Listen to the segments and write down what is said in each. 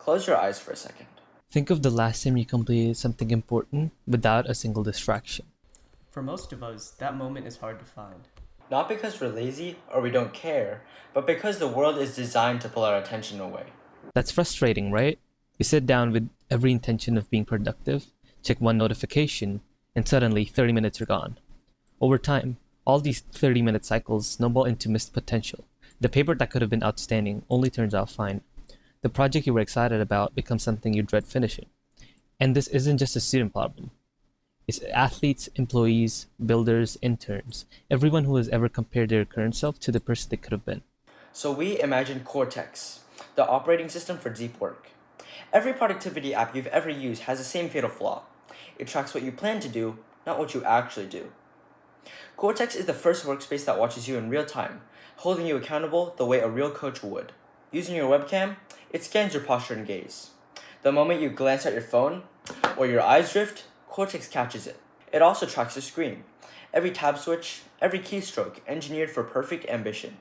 Close your eyes for a second. Think of the last time you completed something important without a single distraction. For most of us, that moment is hard to find. Not because we're lazy or we don't care, but because the world is designed to pull our attention away. That's frustrating, right? You sit down with every intention of being productive, check one notification, and suddenly 30 minutes are gone. Over time, all these 30-minute cycles snowball into missed potential. The paper that could have been outstanding only turns out fine. The project you were excited about becomes something you dread finishing. And this isn't just a student problem. It's athletes, employees, builders, interns, everyone who has ever compared their current self to the person they could have been. So we imagine Cortex, the operating system for deep work. Every productivity app you've ever used has the same fatal flaw. It tracks what you plan to do, not what you actually do. Cortex is the first workspace that watches you in real time, holding you accountable the way a real coach would. Using your webcam, it scans your posture and gaze. The moment you glance at your phone or your eyes drift, Cortex catches it. It also tracks your screen, every tab switch, every keystroke engineered for perfect ambition.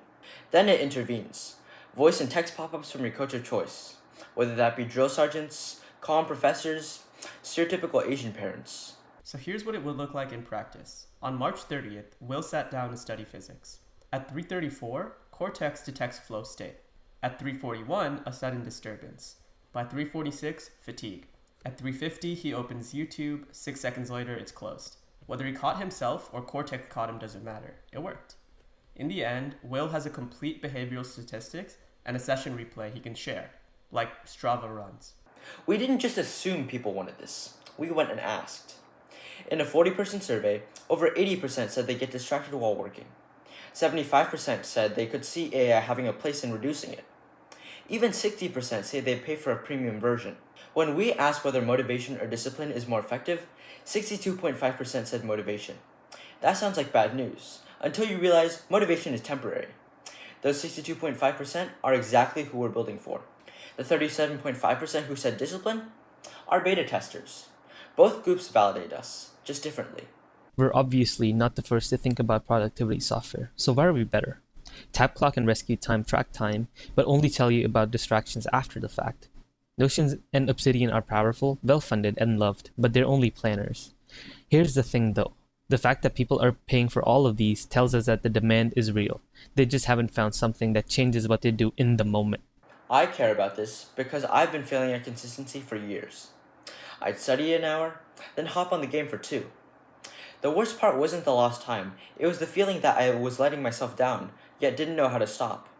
Then it intervenes. Voice and text pop-ups from your coach of choice, whether that be drill sergeants, calm professors, stereotypical Asian parents. So here's what it would look like in practice. On March 30th, Will sat down to study physics. At 3:34, Cortex detects flow state. At 3:41, a sudden disturbance. By 3:46, fatigue. At 3:50, he opens YouTube. 6 seconds later, it's closed. Whether he caught himself or Cortex caught him doesn't matter. It worked. In the end, Will has a complete behavioral statistics and a session replay he can share, like Strava runs. We didn't just assume people wanted this. We went and asked. In a 40-person survey, over 80% said they get distracted while working. 75% said they could see AI having a place in reducing it. Even 60% say they'd pay for a premium version. When we asked whether motivation or discipline is more effective, 62.5% said motivation. That sounds like bad news, until you realize motivation is temporary. Those 62.5% are exactly who we're building for. The 37.5% who said discipline are beta testers. Both groups validate us, just differently. We're obviously not the first to think about productivity software, so why are we better? Tap Clock and Rescue Time track time, but only tell you about distractions after the fact. Notions and Obsidian are powerful, well-funded, and loved, but they're only planners. Here's the thing though. The fact that people are paying for all of these tells us that the demand is real. They just haven't found something that changes what they do in the moment. I care about this because I've been failing at consistency for years. I'd study an hour, then hop on the game for 2. The worst part wasn't the lost time, it was the feeling that I was letting myself down, yet didn't know how to stop.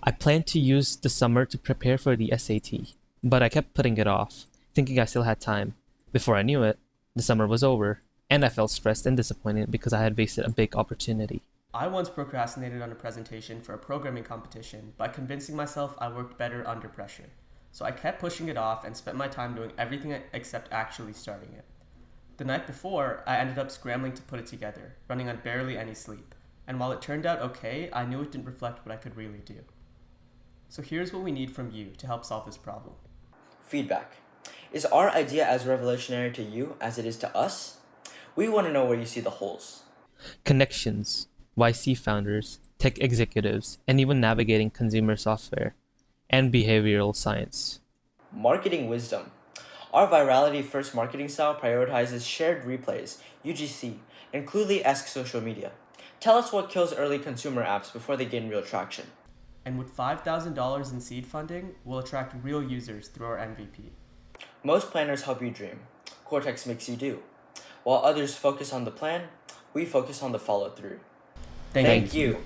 I planned to use the summer to prepare for the SAT, but I kept putting it off, thinking I still had time. Before I knew it, the summer was over, and I felt stressed and disappointed because I had wasted a big opportunity. I once procrastinated on a presentation for a programming competition by convincing myself I worked better under pressure. So I kept pushing it off and spent my time doing everything except actually starting it. The night before, I ended up scrambling to put it together, running on barely any sleep. And while it turned out okay, I knew it didn't reflect what I could really do. So here's what we need from you to help solve this problem. Feedback. Is our idea as revolutionary to you as it is to us? We want to know where you see the holes. Connections, YC founders, tech executives, and even navigating consumer software, and behavioral science. Marketing wisdom. Our virality-first marketing style prioritizes shared replays, UGC, and Cluely-esque social media. Tell us what kills early consumer apps before they gain real traction. And with $5,000 in seed funding, we'll attract real users through our MVP. Most planners help you dream. Cortex makes you do. While others focus on the plan, we focus on the follow-through. Thank you.